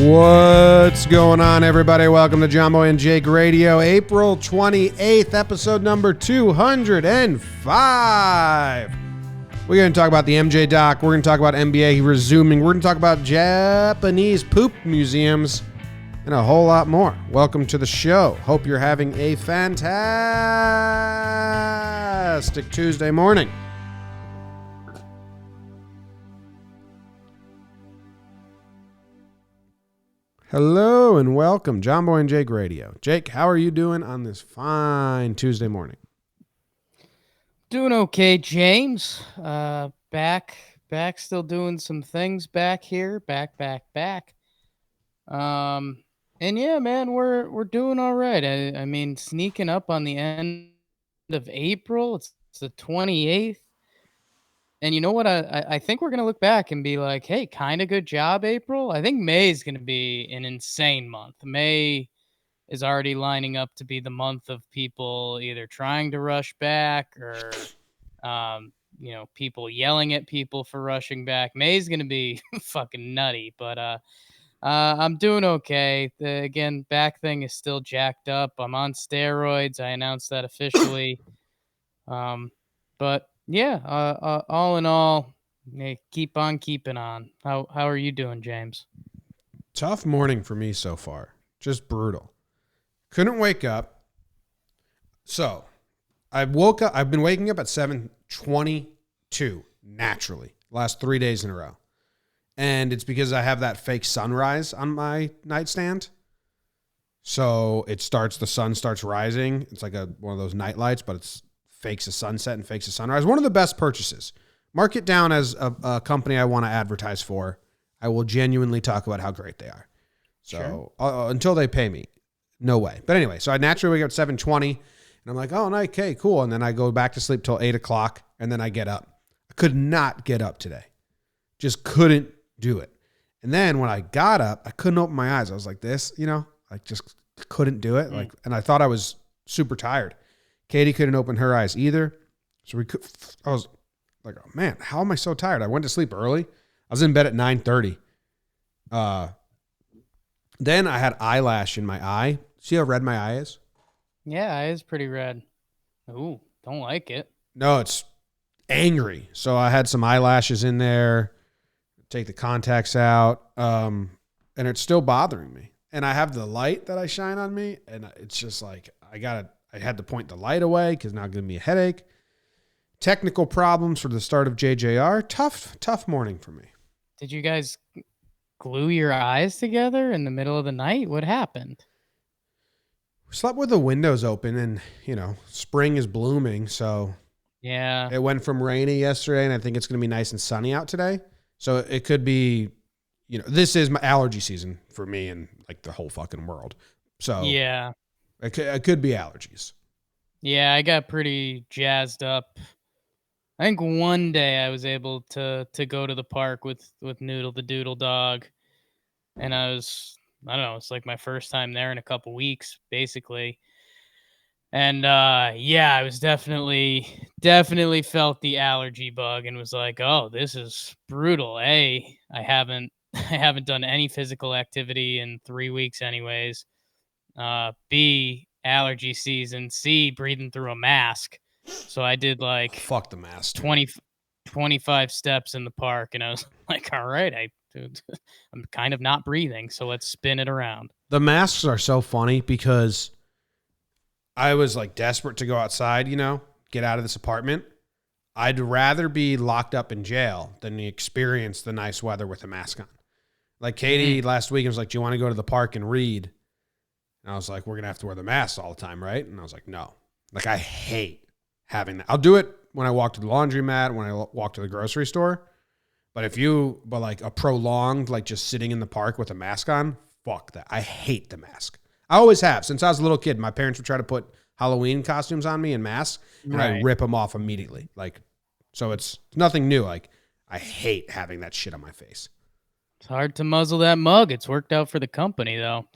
What's going on, everybody? Welcome to John Boy and Jake Radio, April 28th, episode number 205. We're going to talk about the MJ doc. We're going to talk about NBA resuming. We're going to talk about Japanese poop museums and a whole lot more. Welcome to the show. Hope you're having a fantastic Tuesday morning. Hello and welcome, John Boy and Jake Radio. Jake, how are you doing on this fine Tuesday morning? Doing okay, James. Back, still doing some things back here. Back. And yeah, man, we're doing all right. I mean, sneaking up on the end of April. It's the 28th. And you know what? I think we're gonna look back and be like, hey, kind of good job, April. I think May is gonna be an insane month. May is already lining up to be the month of people either trying to rush back or people yelling at people for rushing back. May's gonna be fucking nutty, but I'm doing okay. Again, back thing is still jacked up. I'm on steroids. I announced that officially. But yeah, all in all, keep on keeping on. How are you doing, James? Tough morning for me so far. Just brutal. Couldn't wake up. So I've been waking up at 7:22 naturally last 3 days in a row. And it's because I have that fake sunrise on my nightstand. So the sun starts rising. It's like one of those night lights, but it's fakes a sunset and fakes a sunrise. One of the best purchases. Mark it down as a company I want to advertise for. I will genuinely talk about how great they are. So until they pay me, no way. But anyway, so I naturally wake up at 7:20 and I'm like, oh, okay, cool. And then I go back to sleep till 8 o'clock and then I get up. I could not get up today. Just couldn't do it. And then when I got up, I couldn't open my eyes. I was like this, like just couldn't do it. And I thought I was super tired. Katie couldn't open her eyes either. So I was like, oh man, how am I so tired? I went to sleep early. I was in bed at 9:30. Then I had eyelash in my eye. See how red my eye is? Yeah, it is pretty red. Ooh, don't like it. No, it's angry. So I had some eyelashes in there. Take the contacts out. And it's still bothering me. And I have the light that I shine on me. And it's just like, I had to point the light away because now it's going to be a headache. Technical problems for the start of JJR. Tough morning for me. Did you guys glue your eyes together in the middle of the night? What happened? We slept with the windows open and, spring is blooming. So yeah, it went from rainy yesterday and I think it's going to be nice and sunny out today. So it could be, this is my allergy season for me and like the whole fucking world. So yeah, it could be allergies. Yeah, I got pretty jazzed up. I think one day I was able to go to the park with Noodle the Doodle dog, and I don't know, it's like my first time there in a couple weeks, basically. And I was definitely felt the allergy bug and was like, oh, this is brutal. I haven't done any physical activity in 3 weeks anyways. B, allergy season. C, breathing through a mask. So I did like fuck the mask, 25 steps in the park, and I was like, all right, I'm kind of not breathing, so let's spin it around. The masks are so funny because I was like desperate to go outside, get out of this apartment. I'd rather be locked up in jail than experience the nice weather with a mask on. Like Katie last week was like, do you want to go to the park and read? And I was like, we're going to have to wear the masks all the time, right? And I was like, no. Like, I hate having that. I'll do it when I walk to the laundromat, when I walk to the grocery store. But like a prolonged, like just sitting in the park with a mask on, fuck that. I hate the mask. I always have. Since I was a little kid, my parents would try to put Halloween costumes on me and masks, and I rip them off immediately. Like, so it's nothing new. Like, I hate having that shit on my face. It's hard to muzzle that mug. It's worked out for the company, though.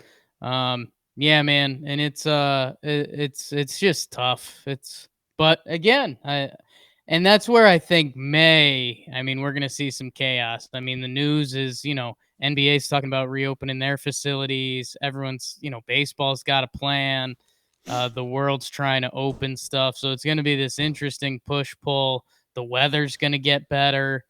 Yeah, man, and it's just tough. But again, and that's where I think May. I mean, we're gonna see some chaos. I mean, the news is, NBA's talking about reopening their facilities. Everyone's, baseball's got a plan. The world's trying to open stuff. So it's going to be this interesting push pull. The weather's going to get better.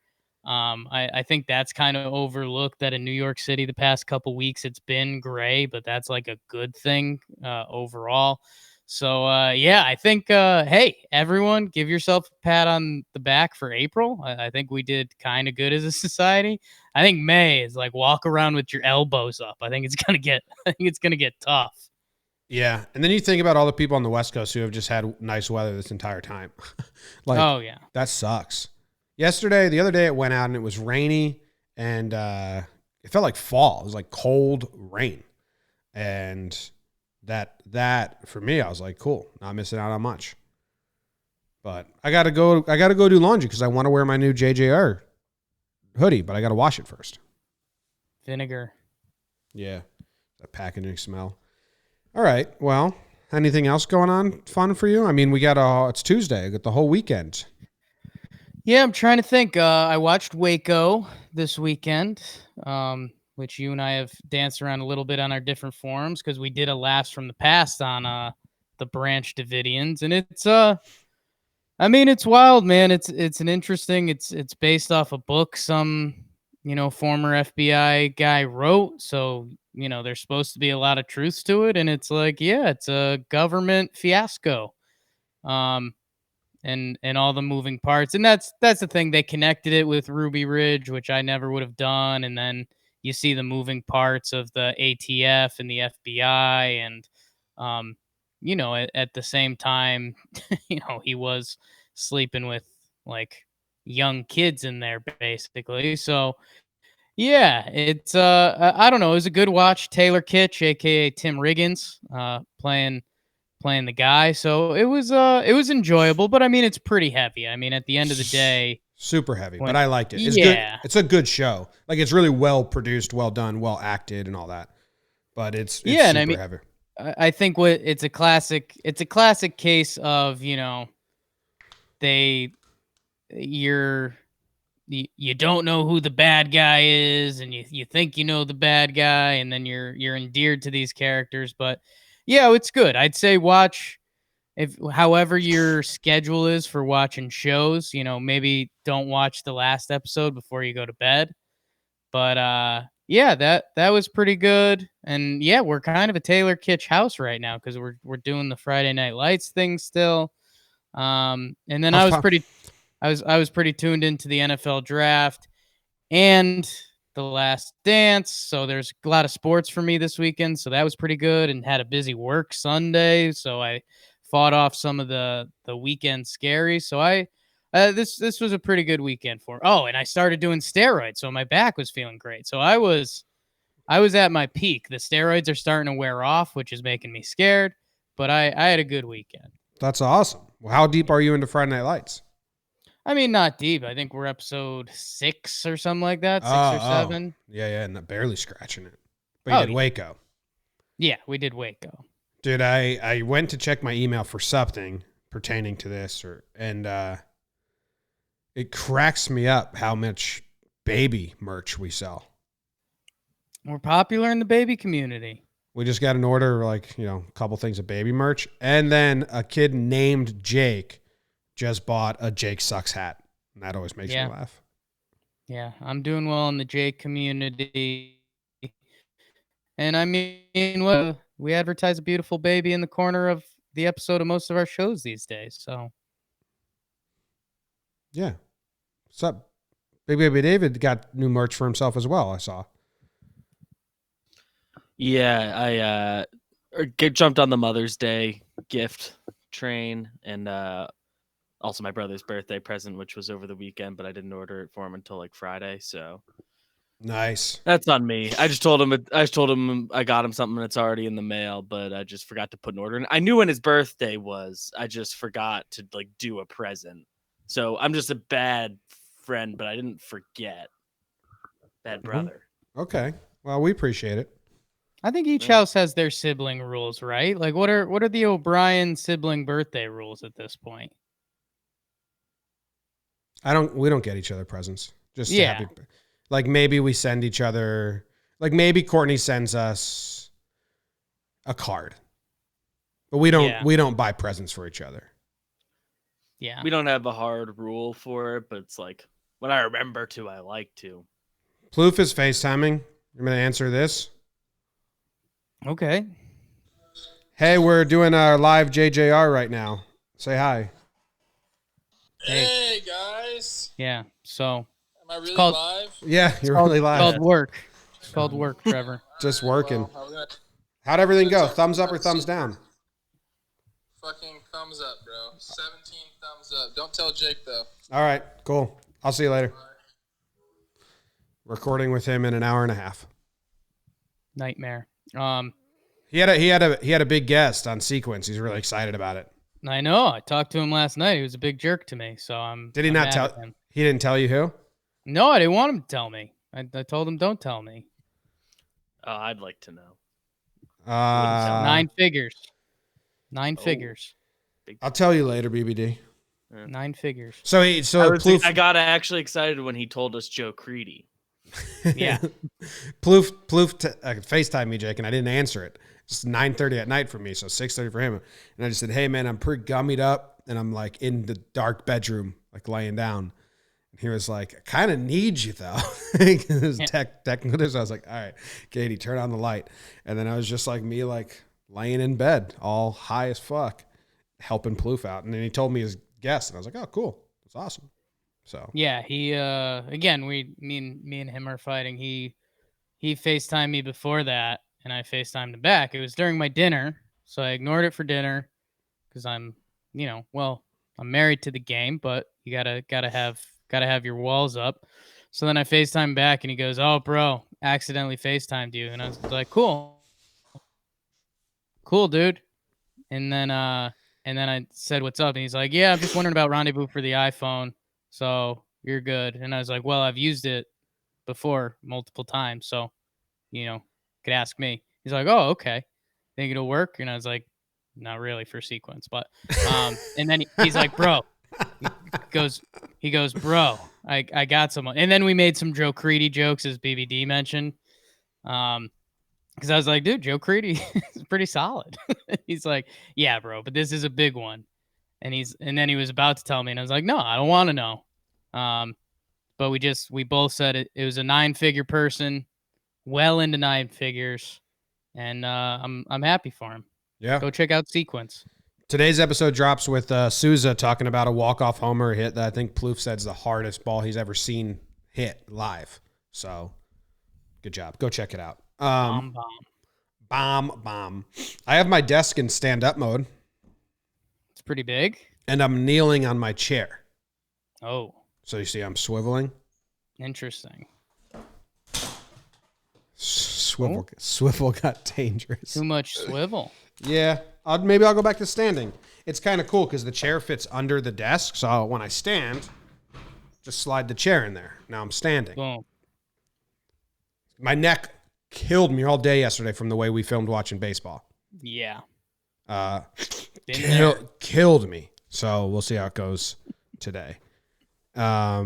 I think that's kind of overlooked that in New York City the past couple weeks it's been gray, but that's like a good thing overall. So yeah, I think hey, everyone, give yourself a pat on the back for April. I think we did kind of good as a society. I think May is like walk around with your elbows up. I think it's gonna get I think it's gonna get tough. Yeah. And then you think about all the people on the West Coast who have just had nice weather this entire time. Like, Oh yeah. that sucks. The other day it went out and it was rainy and it felt like fall. It was like cold rain. And that for me, I was like, cool, not missing out on much. But I gotta go do laundry because I want to wear my new JJR hoodie, but I gotta wash it first. Vinegar. Yeah. That packaging smell. All right. Well, anything else going on fun for you? I mean, it's Tuesday. I got the whole weekend. Yeah, I'm trying to think. I watched Waco this weekend, which you and I have danced around a little bit on our different forums because we did a Laughs from the Past on the Branch Davidians, and it's wild, man. It's it's based off a book some former FBI guy wrote, so there's supposed to be a lot of truth to it, and it's like, yeah, it's a government fiasco. Um, and all the moving parts. And that's the thing. They connected it with Ruby Ridge, which I never would have done. And then you see the moving parts of the ATF and the FBI, and at the same time, he was sleeping with like young kids in there basically. So yeah, it's I don't know. It was a good watch. Taylor Kitsch, aka Tim Riggins, playing the guy. So it was enjoyable, but I mean it's pretty heavy. I mean at the end of the day, Super heavy, but I liked it. It's good. yeah. It's a good show. Like, it's really well produced, well done, well acted, and all that. But it's Yeah, and super I mean heavy. I think it's a classic case of, they you don't know who the bad guy is, and you think you know the bad guy, and then you're endeared to these characters. But yeah, it's good. I'd say watch, if however your schedule is for watching shows, maybe don't watch the last episode before you go to bed. But yeah, that was pretty good. And yeah, we're kind of a Taylor Kitsch house right now because we're doing the Friday Night Lights thing still. And then How's pop? I was pretty tuned into the NFL draft and The Last Dance. So there's a lot of sports for me this weekend. So that was pretty good, and had a busy work Sunday. So I fought off some of the weekend scaries. So this was a pretty good weekend for. Oh, and I started doing steroids, so my back was feeling great. So I was at my peak. The steroids are starting to wear off, which is making me scared. But I had a good weekend. That's awesome. Well, how deep are you into Friday Night Lights? I mean, not deep. I think we're episode 6 or something like that, 6 or Oh, 7. yeah, barely scratching it. But you Oh, did yeah. Waco. Yeah, we did Waco. Dude, I went to check my email for something pertaining to this, and it cracks me up how much baby merch we sell. We're popular in the baby community. We just got an order, like, a couple things of baby merch, and then a kid named Jake just bought a Jake Sucks hat, and that always makes me laugh. Yeah, I'm doing well in the Jake community. And I mean, what we advertise a beautiful baby in the corner of the episode of most of our shows these days. So Yeah. What's up? Big Baby David got new merch for himself as well, I saw. Yeah, I jumped on the Mother's Day gift train, and also my brother's birthday present, which was over the weekend, but I didn't order it for him until like Friday, so Nice. that's on me. I just told him I got him something that's already in the mail, but I just forgot to put an order in. I knew when his birthday was. I just forgot to like do a present. So I'm just a bad friend, but I didn't forget. Bad brother. Okay. Well, we appreciate it. I think each house has their sibling rules, right? Like what are the O'Brien sibling birthday rules at this point? We don't get each other presents. Just Yeah. happy. Like maybe we send each other, like maybe Courtney sends us a card, but we don't buy presents for each other. Yeah. We don't have a hard rule for it, but it's like when I remember to, I like to. Plouffe is FaceTiming. I'm going to answer this. Okay. Hey, we're doing our live JJR right now. Say hi. Hey guys, Yeah. So am I really called- live? Yeah, you're really it's live. called work. It's called work, Trevor. Just working. Well, I'm gonna How'd everything go? talk Thumbs up or about thumbs secrets. down? Fucking thumbs up, bro. 17 thumbs up. Don't tell Jake though. All right, cool. I'll see you later. Recording with him in an hour and a half. Nightmare. He had a big guest on Sequence. He's really excited about it. I know. I talked to him last night. He was a big jerk to me. So Did he I'm not mad tell? at him. He didn't tell you who? No, I didn't want him to tell me. I told him don't tell me. I'd like to know. 9 figures. 9 Oh. figures. I'll tell you later, BBD. 9 figures. So Plouffe, I got actually excited when he told us Joe Creedy. Yeah. Plouffe FaceTime me, Jake, and I didn't answer it. It's 9:30 at night for me, so 6:30 for him. And I just said, "Hey, man, I'm pretty gummied up, and I'm like in the dark bedroom, like laying down." And he was like, "I kind of need you though." It was technical. So I was like, "All right, Katie, turn on the light." And then I was just like me, like laying in bed, all high as fuck, helping Plouffe out. And then he told me his guest, and I was like, "Oh, cool, that's awesome." So Yeah, he again, me and him are fighting. He FaceTimed me before that, and I FaceTimed him back. It was during my dinner, so I ignored it for dinner because I'm married to the game, but you gotta have your walls up. So then I FaceTime back, and he goes, "Oh, bro, accidentally FaceTimed you," and I was like, "Cool, dude." And then I said, "What's up?" And he's like, "Yeah, I'm just wondering about Rendezvous for the iPhone. So you're good." And I was like, "Well, I've used it before multiple times, so could ask me." He's like, "Oh, okay. Think it'll work?" And I was like, "Not really for Sequence, but." And then he's like, "Bro," he goes, "Bro, I got someone." And then we made some Joe Creedy jokes, as BBD mentioned. Because I was like, "Dude, Joe Creedy is pretty solid." He's like, "Yeah, bro, but this is a big one." And then he was about to tell me, and I was like, "No, I don't want to know." But we both said it was a 9-figure person, well into 9 figures, and I'm happy for him. yeah. Go check out Sequence. Today's episode drops with Souza talking about a walk-off homer hit that I think Plouffe said is the hardest ball he's ever seen hit live. So, good job. Go check it out. Bomb. I have my desk in stand-up mode, It's pretty big. and I'm kneeling on my chair. Oh, So you see I'm swiveling. interesting. Swivel got dangerous. Too much swivel. Yeah, maybe I'll go back to standing. It's kind of cool because the chair fits under the desk. So when I stand, just slide the chair in there. Now I'm standing. Boom. My neck killed me all day yesterday from the way we filmed watching baseball. Yeah. Been Killed me. So we'll see how it goes today. All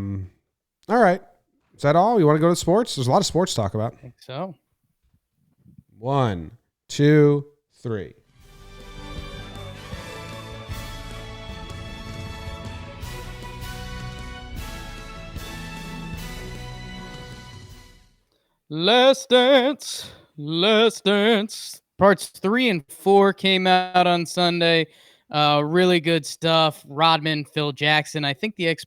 right. Is that all? You want to go to sports? There's a lot of sports to talk about. I think so. 1, 2, 3. Last Dance. Parts 3 and 4 came out on Sunday. Really good stuff. Rodman, Phil Jackson. I think Jake's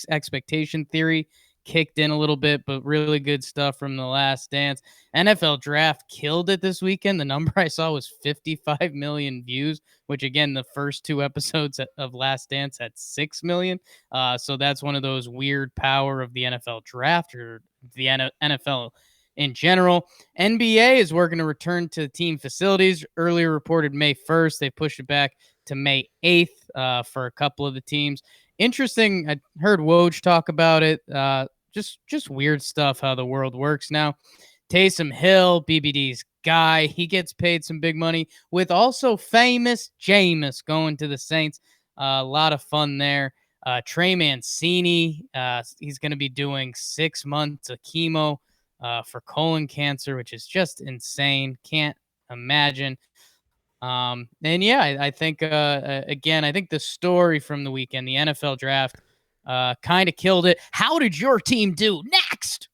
expectation theory kicked in a little bit, but really good stuff from The Last Dance. NFL Draft killed it this weekend. The number I saw was 55 million views, which again, the first 2 episodes of Last Dance had 6 million. So that's one of those weird power of the NFL Draft or the NFL in general. NBA is working to return to team facilities. Earlier reported May 1st. They pushed it back to May 8th for a couple of the teams. Interesting. I heard Woj talk about it. Just weird stuff how the world works now. Taysom Hill, BBD's guy, he gets paid some big money with also famous Jameis going to the Saints. A lot of fun there. Trey Mancini, he's going to be doing 6 months of chemo for colon cancer, which is just insane. Can't imagine. And yeah, I think again, I think the story from the weekend, the NFL draft, kind of killed it. How did your team do? Next.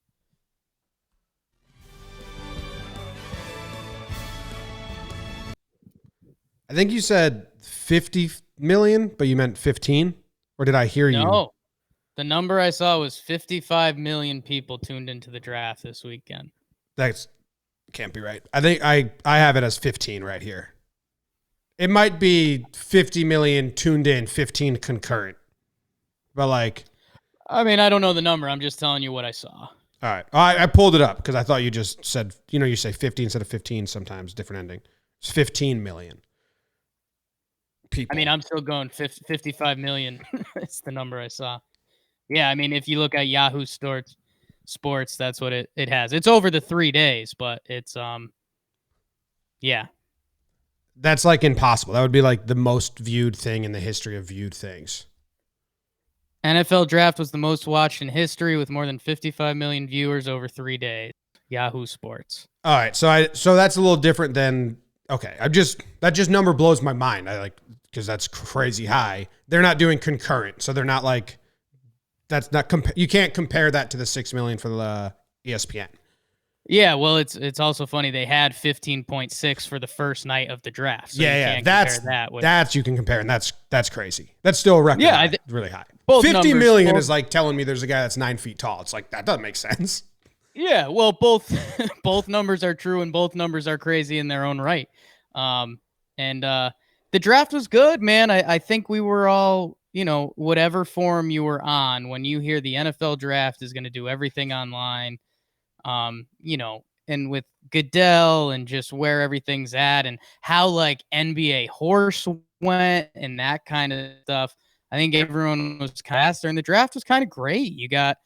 I think you said 50 million, but you meant 15, or did I hear you? No, the number I saw was 55 million people tuned into the draft this weekend. That can't be right. I think I have it as 15 right here. It might be 50 million tuned in, 15 concurrent. But like, I mean, I don't know the number. I'm just telling you what I saw. all right. I pulled it up because I thought you just said, you say 50 instead of 15 sometimes, different ending. It's 15 million people. I mean, I'm still going 55 million. It's the number I saw. Yeah, I mean, if you look at Yahoo Sports, that's what it has. It's over the 3 days, but it's yeah. That's like impossible. That would be like the most viewed thing in the history of viewed things. NFL draft was the most watched in history with more than 55 million viewers over 3 days. Yahoo Sports. All right, so that's a little different than that just number blows my mind. Because that's crazy high. They're not doing concurrent, so they're not like that's not you can't compare that to the 6 million for the ESPN. Yeah, well, it's also funny they had 15.6 for the first night of the draft. So that's you can compare, and that's crazy. That's still a record. Yeah, really high. 50 million is like telling me there's a guy that's 9 feet tall. It's like that doesn't make sense. Yeah, well, both numbers are true, and both numbers are crazy in their own right. The draft was good, man. I think we were all, whatever forum you were on, when you hear the NFL draft is going to do everything online, and with Goodell and just where everything's at and how like NBA horse went and that kind of stuff. I think everyone was faster, and the draft was kind of great. You got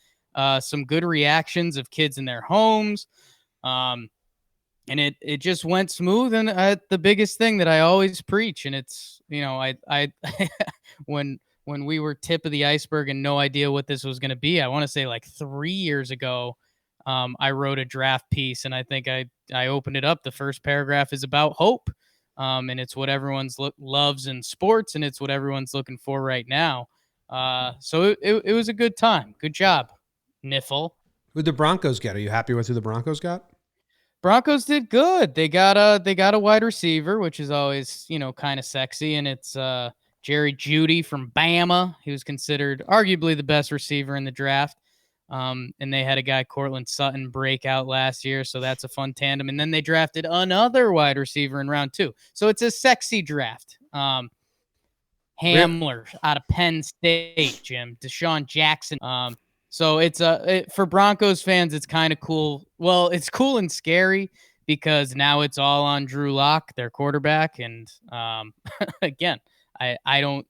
some good reactions of kids in their homes. And it just went smooth. And the biggest thing that I always preach, and it's, I when we were tip of the iceberg and no idea what this was going to be, I want to say like 3 years ago, I wrote a draft piece, and I think I opened it up. The first paragraph is about hope. And it's what everyone's loves in sports, and it's what everyone's looking for right now. So it was a good time. Good job, Niffle. Who'd the Broncos get? Are you happy with who the Broncos got? Broncos did good. They got a wide receiver, which is always, kind of sexy, and it's Jerry Jeudy from Bama. He was considered arguably the best receiver in the draft. And they had a guy, Cortland Sutton, break out last year, so that's a fun tandem. And then they drafted another wide receiver in round 2. So it's a sexy draft. Hamler out of Penn State, Jim. Deshaun Jackson. So it's for Broncos fans, it's kind of cool. Well, it's cool and scary because now it's all on Drew Lock, their quarterback. And again, I don't.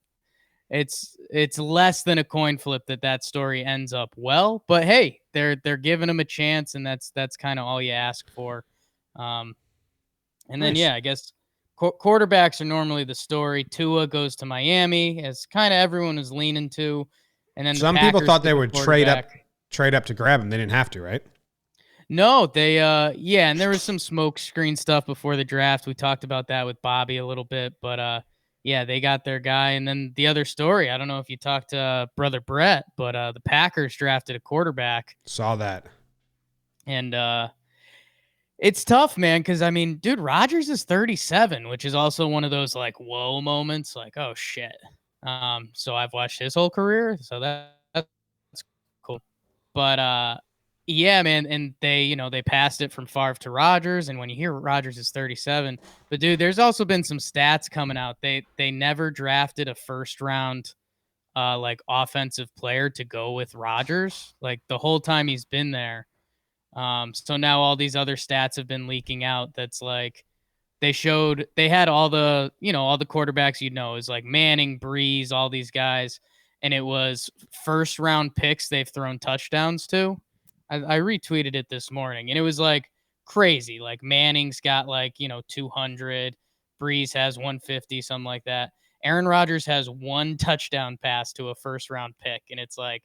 It's less than a coin flip that story ends up well. But hey, they're giving him a chance, and that's kind of all you ask for. And then Nice. I guess quarterbacks are normally the story. Tua goes to Miami, as kind of everyone is leaning to. And then some people thought they would trade up to grab him. They didn't have to, right? No, they and there was some smoke screen stuff before the draft. We talked about that with Bobby a little bit, but they got their guy. And then the other story, I don't know if you talked to brother Brett, but the Packers drafted a quarterback. Saw that. And it's tough, man, because I mean, dude, Rodgers is 37, which is also one of those like whoa moments, like, oh shit. So I've watched his whole career, so that's cool. But yeah, man, and they passed it from Favre to Rodgers, and when you hear Rodgers is 37, but dude, there's also been some stats coming out. They never drafted a first round like offensive player to go with Rodgers, like the whole time he's been there. So now all these other stats have been leaking out. That's like they had all the quarterbacks, is like Manning, Breeze, all these guys. And it was first round picks they've thrown touchdowns to. I retweeted it this morning, and it was like crazy. Like Manning's got like, 200, Breeze has 150, something like that. Aaron Rodgers has one touchdown pass to a first-round pick, and it's like,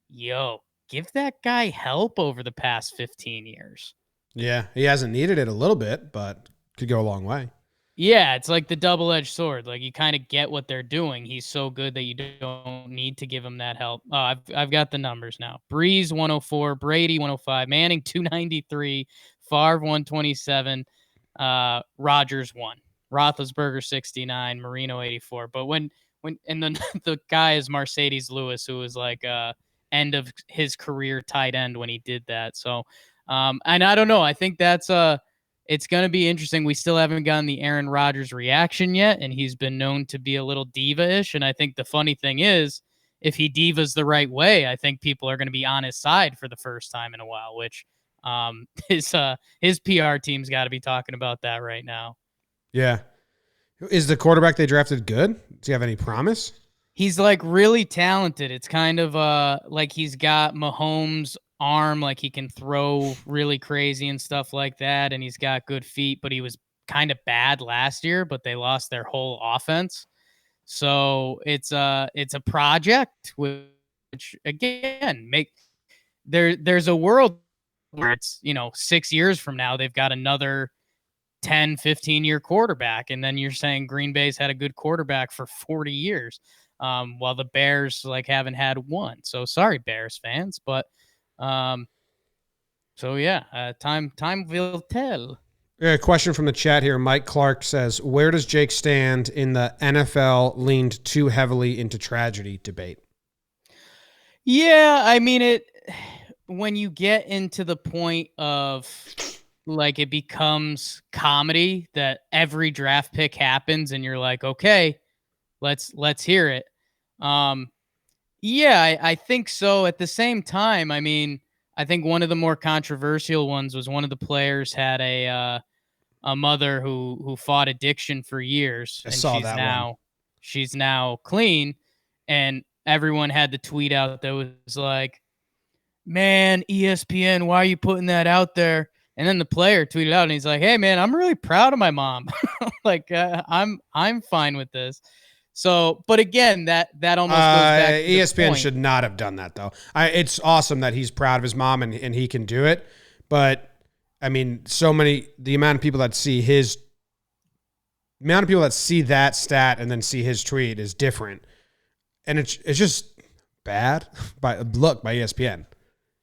yo, give that guy help over the past 15 years. Yeah, he hasn't needed it a little bit, but could go a long way. Yeah, it's like the double-edged sword. Like, you kind of get what they're doing. He's so good that you don't need to give him that help. I've got the numbers now. Breeze 104, Brady 105, Manning 293, Favre 127, Rodgers 1, Roethlisberger 69, Marino 84. But when and then the guy is Mercedes Lewis, who was like end of his career tight end when he did that. So, and I don't know. I think that's it's going to be interesting. We still haven't gotten the Aaron Rodgers reaction yet, and he's been known to be a little diva-ish. And I think the funny thing is, if he divas the right way, I think people are going to be on his side for the first time in a while, which his PR team's got to be talking about that right now. Yeah. Is the quarterback they drafted good? Does he have any promise? He's like really talented. It's kind of like he's got Mahomes' arm, like he can throw really crazy and stuff like that, and he's got good feet, but he was kind of bad last year, but they lost their whole offense. So it's a project, which again there's a world where it's 6 years from now they've got another 10-15 year quarterback, and then you're saying Green Bay's had a good quarterback for 40 years, while the Bears like haven't had one. So sorry, Bears fans, but so yeah, time will tell. Yeah, a question from the chat here. Mike Clark says, where does Jake stand in the NFL leaned too heavily into tragedy debate? Yeah, I mean when you get into the point of like it becomes comedy that every draft pick happens and you're like, okay, let's hear it. Yeah, I think so. At the same time, I mean, I think one of the more controversial ones was one of the players had a mother who fought addiction for years, I and saw that one. She's now clean, and everyone had the tweet out that was like, "Man, ESPN, why are you putting that out there?" And then the player tweeted out, and he's like, "Hey, man, I'm really proud of my mom. Like, I'm fine with this." So, but again, that almost goes back to ESPN should not have done that, though. It's awesome that he's proud of his mom and he can do it. But, I mean, the amount of people that see that stat and then see his tweet is different. And it's just bad by ESPN.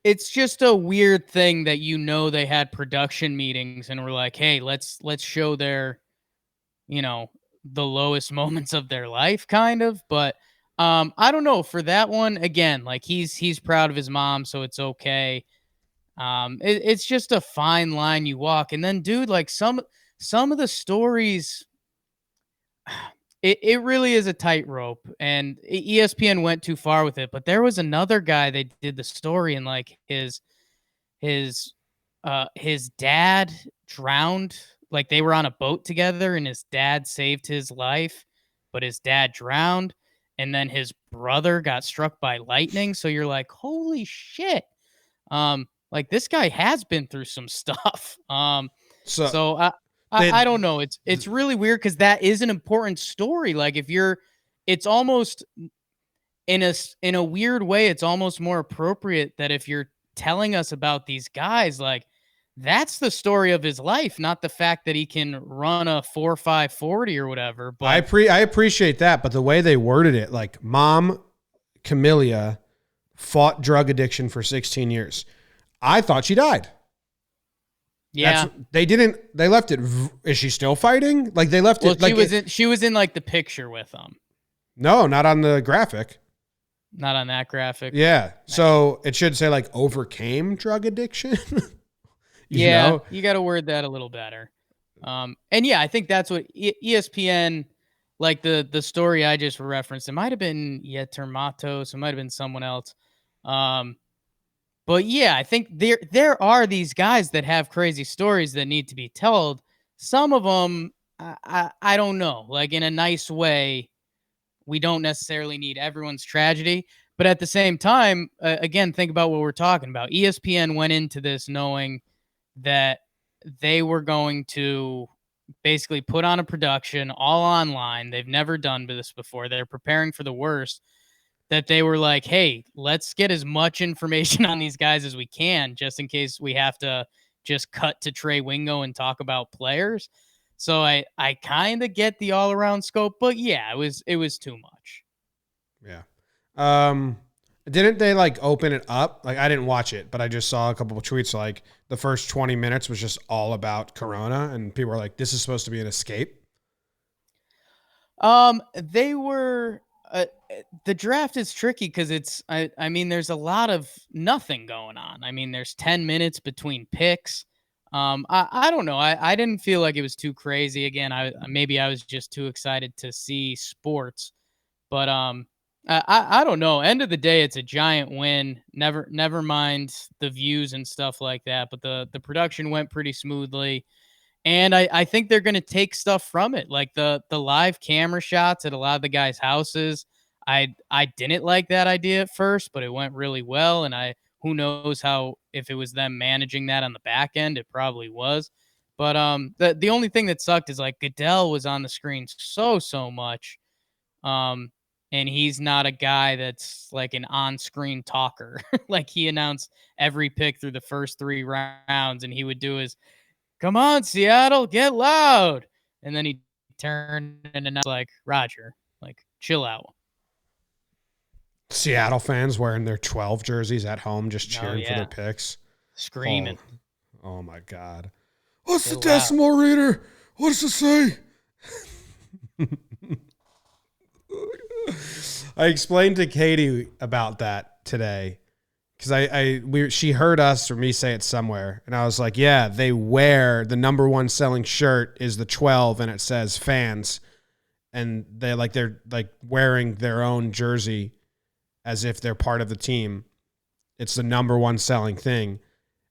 It's just a weird thing that they had production meetings and were like, "Hey, let's show their, the lowest moments of their life," kind of. But I don't know, for that one, again, like he's proud of his mom, so it's okay. It's just a fine line you walk. And then, dude, like some of the stories, it really is a tightrope, and ESPN went too far with it. But there was another guy they did the story, and like his dad drowned. Like they were on a boat together, and his dad saved his life, but his dad drowned, and then his brother got struck by lightning. So you're like, holy shit. Like this guy has been through some stuff. So I don't know. It's really weird because that is an important story. Like it's almost in a weird way, it's almost more appropriate that if you're telling us about these guys, like that's the story of his life, not the fact that he can run a 4.5 40 or whatever. But I appreciate that, but the way they worded it, like mom Camellia fought drug addiction for 16 years. I thought she died. Yeah, they left it. Is she still fighting? Like they left it. Like she was in like the picture with them. No, not on the graphic. Not on that graphic. Yeah. So it should say like overcame drug addiction. you know? You got to word that a little better. And yeah, I think that's what ESPN, like the story I just referenced, it might have been Yetur Matos, it might have been someone else. But yeah, I think there are these guys that have crazy stories that need to be told. Some of them, I don't know, like in a nice way. We don't necessarily need everyone's tragedy, but at the same time, again, think about what we're talking about. ESPN went into this knowing that they were going to basically put on a production all online. They've never done this before. They're preparing for the worst. That they were like, hey, let's get as much information on these guys as we can, just in case we have to just cut to Trey Wingo and talk about players. So I kind of get the all around scope, but yeah, it was too much. Yeah. Didn't they like open it up? Like I didn't watch it, but I just saw a couple of tweets like the first 20 minutes was just all about Corona and people were like, this is supposed to be an escape. They were the draft is tricky because I mean there's a lot of nothing going on. I mean there's 10 minutes between picks. I don't know. I didn't feel like it was too crazy. Again, maybe I was just too excited to see sports. But I don't know. End of the day, it's a giant win. Never mind the views and stuff like that. But the production went pretty smoothly. And I think they're going to take stuff from it, like the live camera shots at a lot of the guys' houses. I didn't like that idea at first, but it went really well. And who knows how if it was them managing that on the back end, it probably was. But the only thing that sucked is like Goodell was on the screen so much, and he's not a guy that's like an on-screen talker. Like he announced every pick through the first 3 rounds, and he would do his "Come on, Seattle, get loud." And then he turned and announced like, Roger, like, chill out. Seattle fans wearing their 12 jerseys at home, just cheering for their picks. Screaming. Oh my God. What's Get the decimal reader? What does it say? I explained to Katie about that today. Because she heard us or me say it somewhere, and I was like, yeah, they wear the number 1 selling shirt is the 12 and it says fans, and they're like wearing their own jersey as if they're part of the team. It's the number 1 selling thing.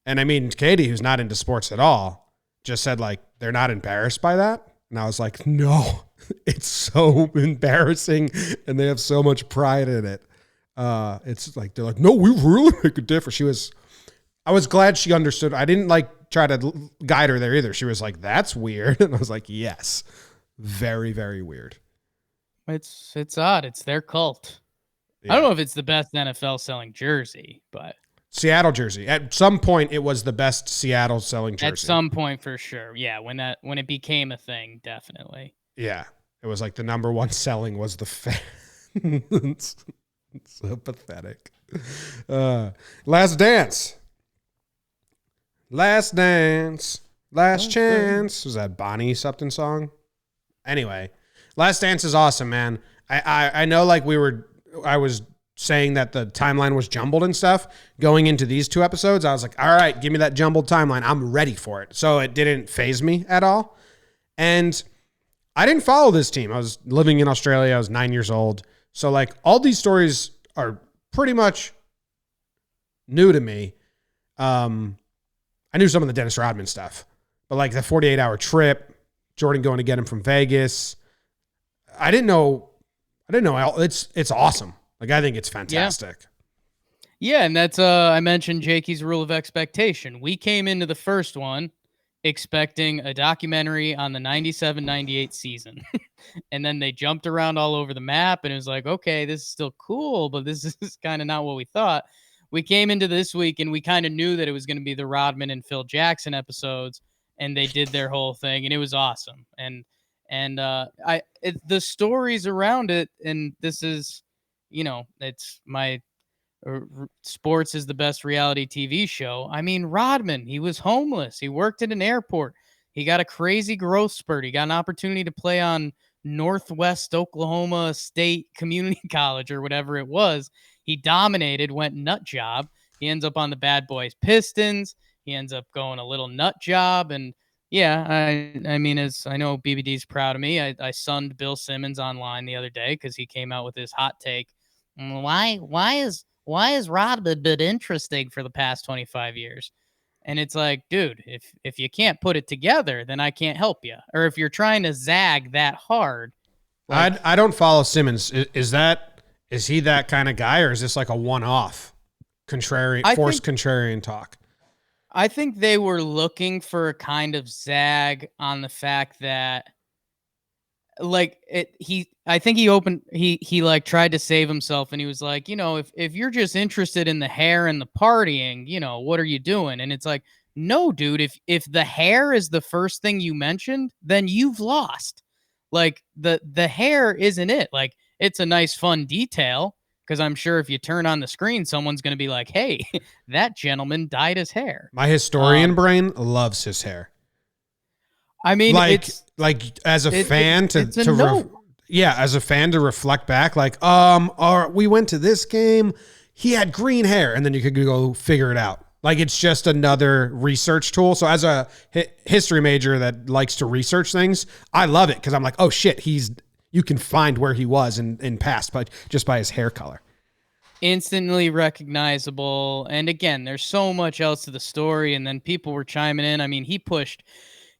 And I mean, Katie, who's not into sports at all, just said like they're not embarrassed by that. And I was like, no, it's so embarrassing and they have so much pride in it. It's like they're like, no, we really make a difference. I was glad she understood. I didn't like try to guide her there either. She was like, that's weird. And I was like, yes, very, very weird. It's odd. It's their cult. Yeah. I don't know if it's the best NFL selling jersey, but Seattle jersey. At some point it was the best Seattle selling jersey. At some point for sure. Yeah. When it became a thing, definitely. Yeah. It was like the number 1 selling was the fans. It's so pathetic. Last Dance. Last Chance. Was that Bonnie something song? Anyway, Last Dance is awesome, man. I know like I was saying that the timeline was jumbled and stuff. Going into these 2 episodes, I was like, all right, give me that jumbled timeline. I'm ready for it. So it didn't faze me at all. And I didn't follow this team. I was living in Australia. I was 9 years old. So, like, all these stories are pretty much new to me. I knew some of the Dennis Rodman stuff, but, like, the 48-hour trip, Jordan going to get him from Vegas, I didn't know. It's awesome. Like, I think it's fantastic. Yeah, and that's, I mentioned Jakey's rule of expectation. We came into the first one expecting a documentary on the 97-98 season. And then they jumped around all over the map, and it was like, okay, this is still cool, but this is kind of not what we thought. We came into this week, and we kind of knew that it was going to be the Rodman and Phil Jackson episodes, and they did their whole thing, and it was awesome. And the stories around it, and this is, it's my sports is the best reality TV show. I mean, Rodman, he was homeless. He worked at an airport. He got a crazy growth spurt. He got an opportunity to play on Northwest Oklahoma State Community College or whatever it was. He dominated, went nut job. He ends up on the Bad Boys Pistons. He ends up going a little nut job. And yeah, I mean, as I know BBD's proud of me, I sunned Bill Simmons online the other day because he came out with his hot take. Why is Rodman been interesting for the past 25 years? And it's like, dude, if you can't put it together, then I can't help you. Or if you're trying to zag that hard. Like, I don't follow Simmons. Is he that kind of guy, or is this like a one-off contrarian talk? I think they were looking for a kind of zag on the fact that like I think he like tried to save himself and he was like, if you're just interested in the hair and the partying, what are you doing? And it's like, no, dude, if the hair is the first thing you mentioned, then you've lost. Like the hair isn't it. Like it's a nice fun detail because I'm sure if you turn on the screen someone's going to be like, "Hey, that gentleman dyed his hair." My historian brain loves his hair. I mean, like as a fan it's a no. as a fan to reflect back, like, or we went to this game, he had green hair, and then you could go figure it out. Like, it's just another research tool. So as a history major that likes to research things, I love it because I'm like, oh shit, you can find where he was in past, but just by his hair color. Instantly recognizable. And again, there's so much else to the story. And then people were chiming in. I mean, he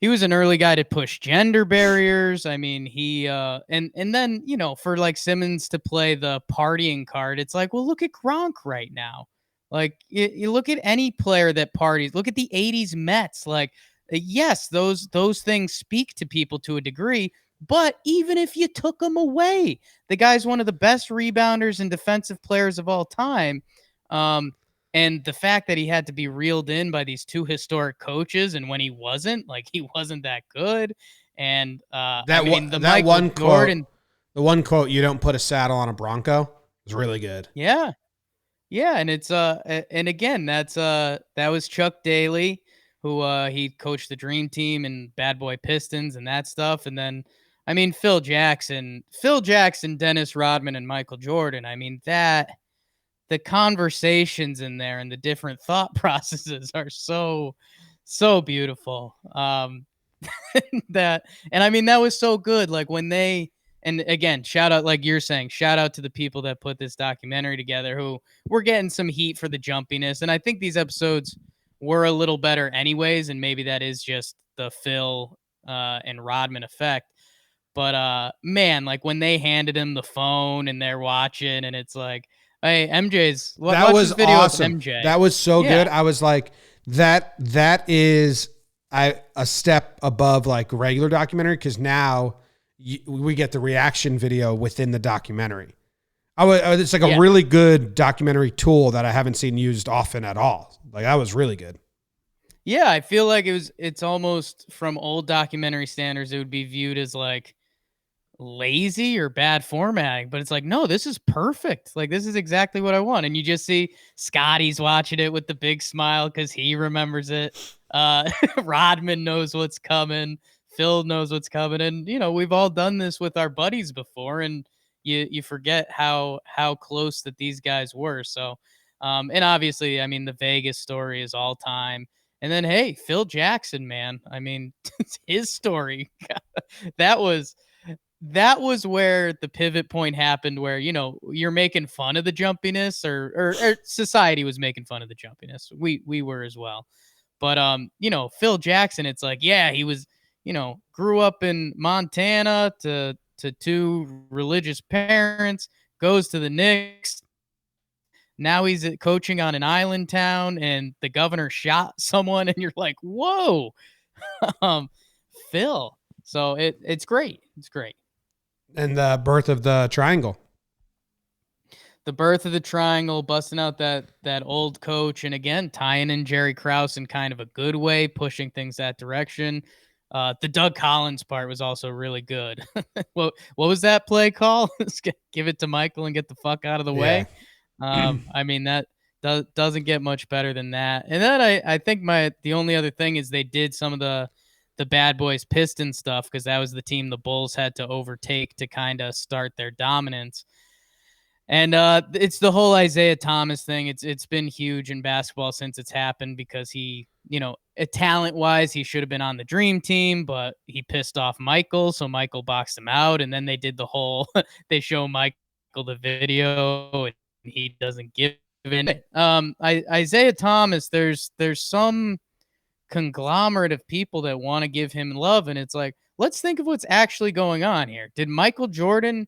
was an early guy to push gender barriers. I mean, he and then, for like Simmons to play the partying card, it's like, well, look at Gronk right now. Like you look at any player that parties, look at the 80s Mets. Like, yes, those things speak to people to a degree, but even if you took them away, the guy's one of the best rebounders and defensive players of all time. And the fact that he had to be reeled in by these two historic coaches, and when he wasn't, like he wasn't that good. And the one quote, "You don't put a saddle on a Bronco," is really good. Yeah, yeah, and it's and again, that was Chuck Daly, who he coached the Dream Team and Bad Boy Pistons and that stuff, and then I mean Phil Jackson, Dennis Rodman, and Michael Jordan. I mean that. The conversations in there and the different thought processes are so beautiful. That, and I mean that was so good. Like when and again, shout out, like you're saying, shout out to the people that put this documentary together who were getting some heat for the jumpiness. And I think these episodes were a little better anyways, and maybe that is just the Phil and Rodman effect. But man, like when they handed him the phone and they're watching and it's like, hey, that was video awesome. Of MJ. That was so good. I was like, that is a step above like regular documentary because now we get the reaction video within the documentary. It's like a really good documentary tool that I haven't seen used often at all. Like that was really good. Yeah, I feel like it's almost from old documentary standards, it would be viewed as like lazy or bad formatting, but it's like, no, this is perfect. Like this is exactly what I want. And you just see Scotty's watching it with the big smile because he remembers it. Rodman knows what's coming. Phil knows what's coming. And we've all done this with our buddies before, and you forget how close that these guys were. So and obviously, I mean, the Vegas story is all time. And then hey, Phil Jackson, man, I mean, his story, that was where the pivot point happened, where you're making fun of the jumpiness, or society was making fun of the jumpiness. We were as well. But Phil Jackson, it's like, yeah, he was grew up in Montana to two religious parents, goes to the Knicks. Now he's coaching on an island town, and the governor shot someone, and you're like, whoa, Phil. So it's great. It's great. And the birth of the triangle. The birth of the triangle, busting out that old coach, and again tying in Jerry Krause in kind of a good way, pushing things that direction. The Doug Collins part was also really good. what was that play call? Give it to Michael and get the fuck out of the way. I mean that doesn't get much better than that. And then I think the only other thing is they did some of the Bad Boys Piston stuff, because that was the team the Bulls had to overtake to kind of start their dominance. And it's the whole Isaiah Thomas thing. It's been huge in basketball since it's happened, because he, talent-wise, he should have been on the Dream Team, but he pissed off Michael, so Michael boxed him out. And then they did the whole they show Michael the video, and he doesn't give it. Isaiah Thomas, there's some conglomerate of people that want to give him love, and it's like, let's think of what's actually going on here. Did Michael Jordan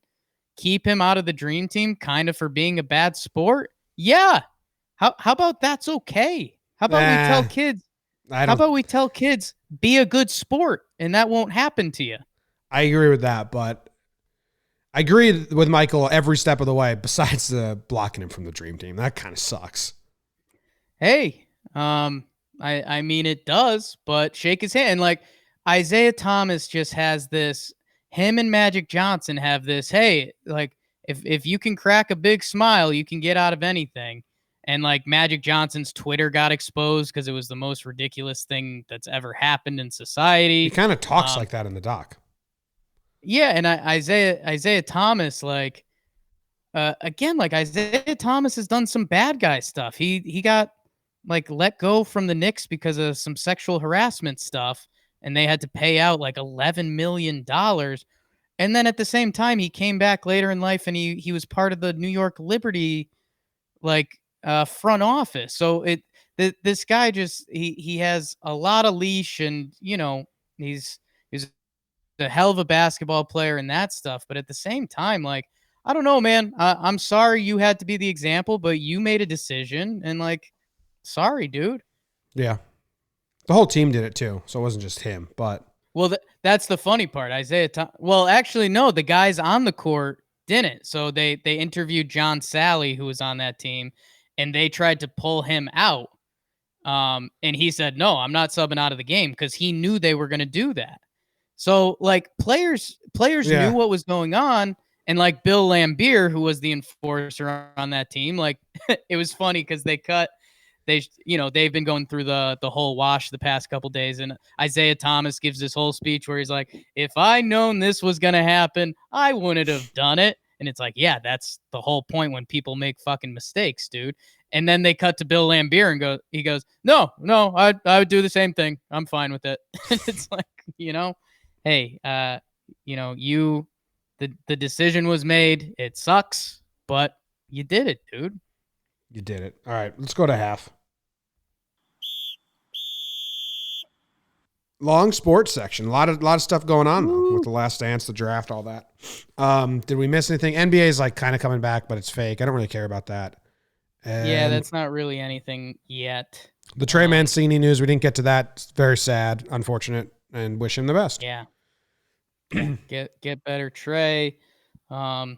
keep him out of the Dream Team kind of for being a bad sport? Yeah. How about that's okay? How about we tell kids I How don't. about we tell kids, be a good sport, and that won't happen to you? I agree with that, but I agree with Michael every step of the way. Besides the blocking him from the dream team, that kind of sucks. Hey, I mean it does, but shake his hand. Like Isaiah Thomas just has this. Him and Magic Johnson have this. Hey, like if you can crack a big smile, you can get out of anything. And like Magic Johnson's Twitter got exposed because it was the most ridiculous thing that's ever happened in He society. kind of talks like that in the doc. Yeah, and Isaiah Thomas, like again, like Isaiah Thomas has done some bad guy stuff. He got like let go from the Knicks because of some sexual harassment stuff, and they had to pay out like $11 million. And then at the same time, he came back later in life, and he was part of the New York Liberty like front office. So this guy just he has a lot of leash, and he's a hell of a basketball player and that stuff. But at the same time, like, I don't know, man. I'm sorry you had to be the example, but you made a decision, and like, sorry, dude. Yeah. The whole team did it too, so it wasn't just him. But Well, that's the funny part. Well, actually, no, the guys on the court didn't. So they interviewed John Sally, who was on that team, and they tried to pull him out. And he said, "No, I'm not subbing out of the game," because he knew they were going to do that. So like players Yeah. knew what was going on, and like Bill Lambier, who was the enforcer on that team, like it was funny because they've been going through the whole wash the past couple days, and Isaiah Thomas gives this whole speech where he's like, "If I known this was gonna happen, I wouldn't have done it." And it's like, yeah, that's the whole point when people make fucking mistakes, dude. And then they cut to Bill Lambier and he goes, no, I would do the same thing. I'm fine with it. And it's like, hey, the decision was made. It sucks, but you did it, dude. you did it. All right, let's go to half. Long sports section. A lot of stuff going on though, with the Last Dance, the draft, all that. Did we miss anything? NBA is like kind of coming back, but it's fake. I don't really care about that. Yeah, And that's not really anything yet. the Trey Mancini news. We didn't get to that. It's very sad, unfortunate, and wish him the best. Yeah. Get better, Trey. The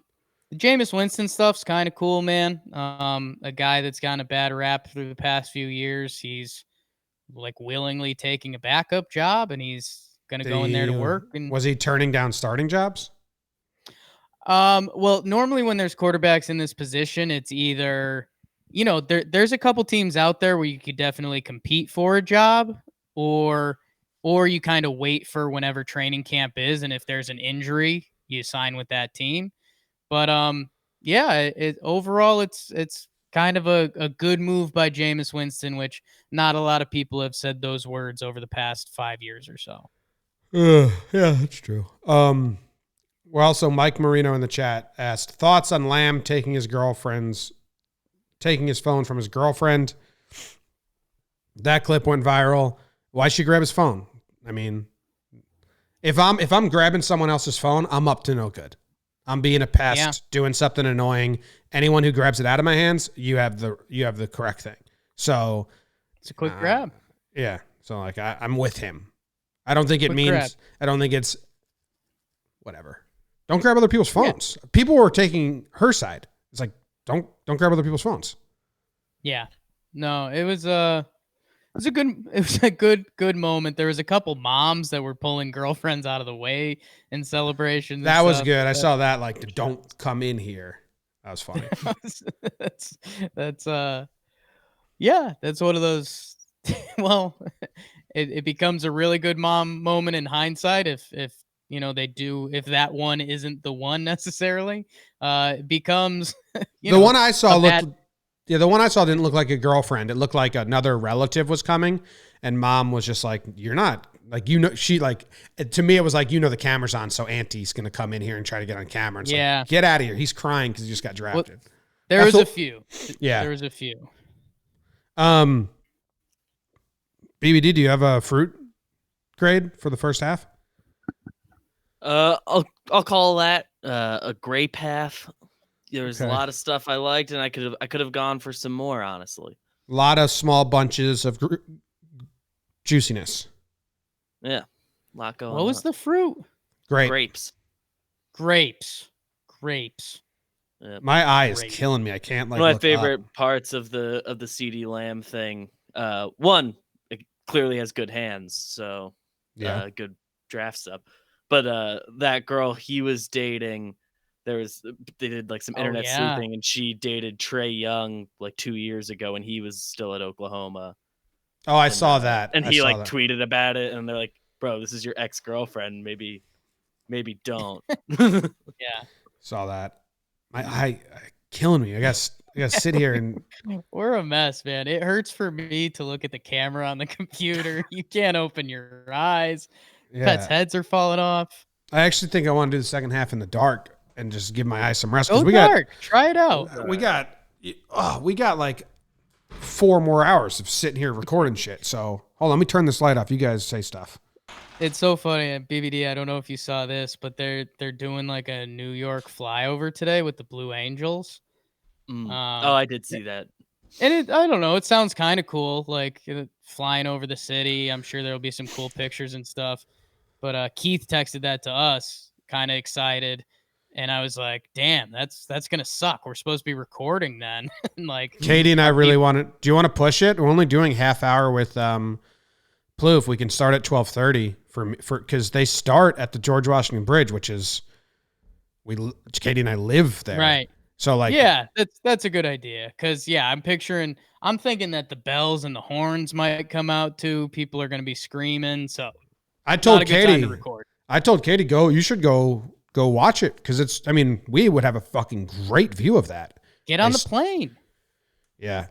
Jameis Winston stuff's kind of cool, man. A guy that's gotten a bad rap through the past few years. He's like willingly taking a backup job, and he's gonna go in there to work. And was he turning down starting jobs? well, normally when there's quarterbacks in this position, it's either there's a couple teams out there where you could definitely compete for a job, or you kind of wait for whenever training camp is, and if there's an injury, you sign with that team. But yeah, overall it's kind of a good move by Jameis Winston, which not a lot of people have said those words over the past 5 years or so. Yeah, that's true. Well, also Mike Marino in the chat asked thoughts on Lamb taking his phone from his girlfriend. That clip went viral. Why should he grab his phone? I mean, if I'm grabbing someone else's phone, I'm up to no good. I'm being a pest, doing something annoying. Anyone who grabs it out of my hands, you have the correct thing. So it's a quick grab. Yeah. So like I'm with him. I don't think it means grab. I don't think it's whatever. Don't grab other people's phones. Yeah. People were taking her side. It's like don't grab other people's phones. Yeah. No, it was a good moment. There was a couple moms that were pulling girlfriends out of the way in celebrations. That was good. I saw that. Like, don't come in here. That was funny. that's one of those. Well, it becomes a really good mom moment in hindsight if if that one isn't the one necessarily. It becomes the one I saw looked. Yeah, the one I saw didn't look like a girlfriend. It looked like another relative was coming, and mom was just like, "You're not like she like." To me, it was like the camera's on, so auntie's gonna come in here and try to get on camera. And like, get out of here! He's crying because he just got drafted. Well, there was a few. Yeah, there was a few. BBD, do you have a fruit grade for the first half? I'll call that a gray path. There's a lot of stuff I liked, and I could have gone for some more, honestly. A lot of small bunches of juiciness. Yeah, a lot going What was on. the fruit? Great. Grapes? Grapes. Yep. My eye is Great. killing me. I can't like One of my look favorite up. parts of the CD Lamb thing. One, it clearly has good hands, so Yeah. good draft stuff. But that girl he was dating, they did like some Oh, internet yeah. sleuthing, and she dated Trey Young like 2 years ago, and he was still at Oklahoma. Oh, I And, saw that. and I he saw like that. tweeted about it, and they're like, "Bro, this is your ex-girlfriend. Maybe don't." Yeah. Saw that. My eye killing me. I guess sit here and We're a mess, man. It hurts for me to look at the camera on the computer. You can't open your eyes. Pets' yeah. heads are falling off. I actually think I want to do the second half in the dark and just give my eyes some rest Go we dark. Try it out. got we got like 4 more hours of sitting here recording shit. So hold on, let me turn this light off. You guys say stuff. It's so funny at BBD. I don't know if you saw this, but they're doing like a New York flyover today with the Blue Angels. Oh, I did see that. And I don't know. It sounds kind of cool, like flying over the city. I'm sure there'll be some cool pictures and stuff. But Keith texted that to us, kind of excited, and I was like, "Damn, that's gonna suck. We're supposed to be recording then." And like, Katie and I really want to. Do you want to push it? We're only doing half hour with Plouffe. We can start at 12:30 for because they start at the George Washington Bridge, which is Katie and I live there, right? So like, yeah, that's a good idea. Cause yeah, I'm thinking that the bells and the horns might come out too. People are gonna be screaming. So I told not a good time to Katie, record. you should go watch it because we would have a fucking great view of that. Get on the plane. Yeah.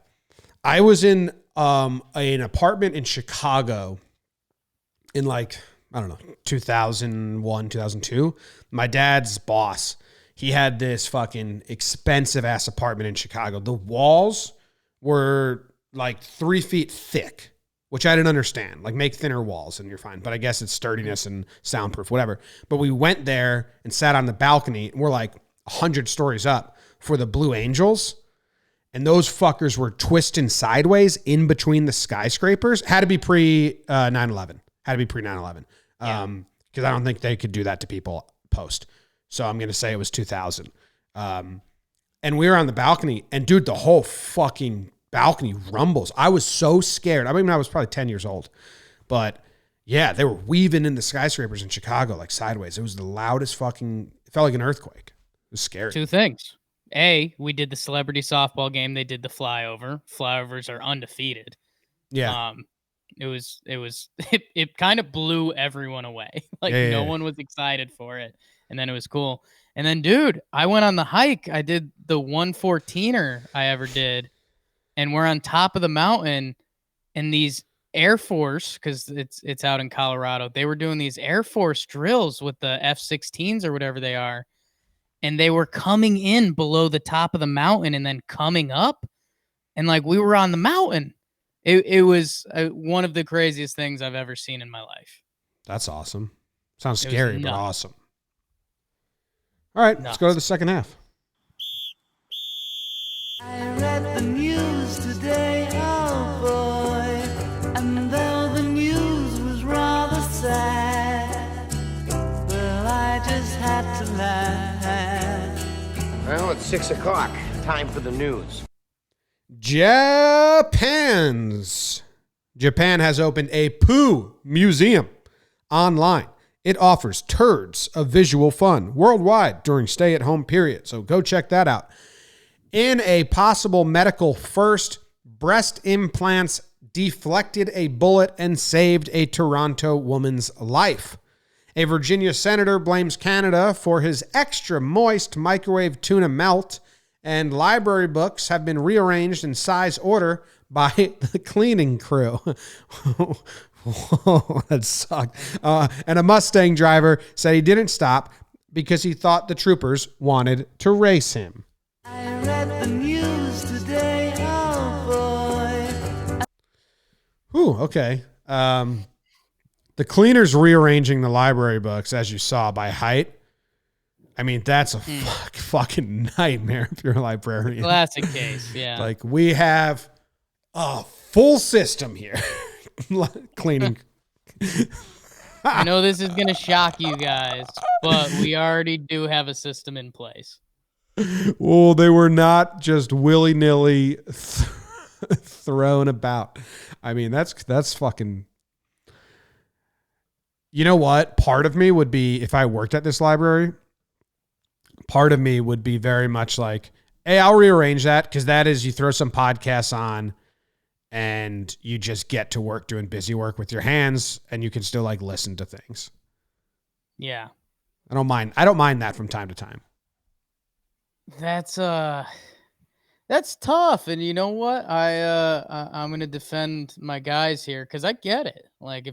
I was in an apartment in Chicago in like, I don't know, 2001, 2002. My dad's boss, he had this fucking expensive ass apartment in Chicago. The walls were like 3 feet thick, which I didn't understand. Like, make thinner walls and you're fine. But I guess it's sturdiness and soundproof, whatever. But we went there and sat on the balcony, and we're like 100 stories up for the Blue Angels. And those fuckers were twisting sideways in between the skyscrapers. Had to be pre 9/11. Had to be pre 9/11. Because I don't think they could do that to people post. So I'm going to say it was 2000. And we were on the balcony, and dude, the whole fucking balcony rumbles. I was so scared. I mean, I was probably 10 years old. But yeah, they were weaving in the skyscrapers in Chicago like sideways. It was the loudest fucking, it felt like an earthquake. It was scary. 2 things. A, we did the celebrity softball game. They did the flyover. Flyovers are undefeated. Yeah. It kind of blew everyone away. Like no one was excited for it. And then it was cool. And then, dude, I went on the hike. I did the 114er I ever did. And we're on top of the mountain, and these Air Force, because it's out in Colorado, they were doing these Air Force drills with the F-16s or whatever they are. And they were coming in below the top of the mountain and then coming up. And like we were on the mountain. It was one of the craziest things I've ever seen in my life. That's awesome. Sounds scary, but nuts. awesome. All right, let's go to the second half. I read the news today, oh boy, and though the news was rather sad, well, I just had to laugh. Well, it's 6 o'clock. Time for the news. Japan has opened a poo museum online. It offers turds of visual fun worldwide during stay-at-home period. So go check that out. In a possible medical first, breast implants deflected a bullet and saved a Toronto woman's life. A Virginia senator blames Canada for his extra moist microwave tuna melt, and library books have been rearranged in size order by the cleaning crew. Whoa, that sucked. And a Mustang driver said he didn't stop because he thought the troopers wanted to race him. I read the news today, oh boy. Ooh, okay. The cleaner's rearranging the library books, as you saw, by height. I mean, that's a fucking nightmare if you're a librarian. Classic case, yeah. Like, we have a full system here. cleaning. I know this is going to shock you guys, but we already do have a system in place. Well, they were not just willy-nilly thrown about. I mean, that's fucking. You know what? Part of me would be, if I worked at this library, part of me would be very much like, hey, I'll rearrange that, because that is, you throw some podcasts on and you just get to work doing busy work with your hands, and you can still like listen to things. Yeah. I don't mind that from time to time. That's tough. And you know what? I'm going to defend my guys here, because I get it. Like,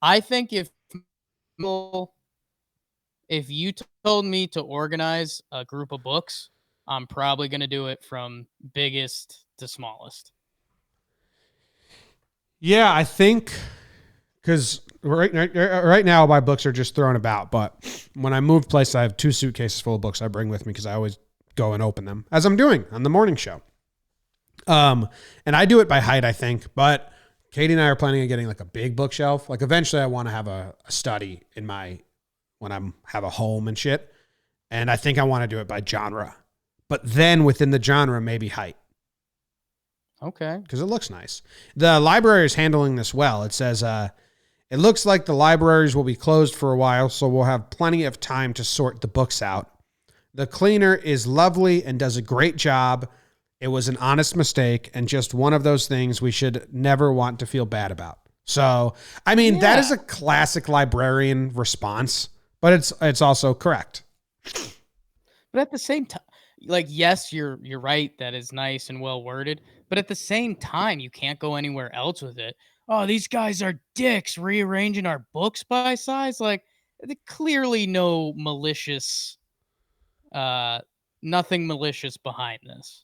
I think if you told me to organize a group of books, I'm probably going to do it from biggest to smallest. Yeah, I think because right now my books are just thrown about. But when I move places, I have 2 suitcases full of books I bring with me, because I always go and open them, as I'm doing on the morning show. And I do it by height, I think. But Katie and I are planning on getting like a big bookshelf. Like eventually, I want to have a study in when I have a home and shit. And I think I want to do it by genre. But then within the genre, maybe height. Okay. Because it looks nice. The library is handling this well. It says, it looks like the libraries will be closed for a while, so we'll have plenty of time to sort the books out. The cleaner is lovely and does a great job. It was an honest mistake and just one of those things we should never want to feel bad about. So, I mean, that is a classic librarian response, but it's also correct. But at the same time, like, yes, you're right. That is nice and well worded. But at the same time, you can't go anywhere else with it. Oh, these guys are dicks rearranging our books by size. Like, clearly no malicious, nothing malicious behind this.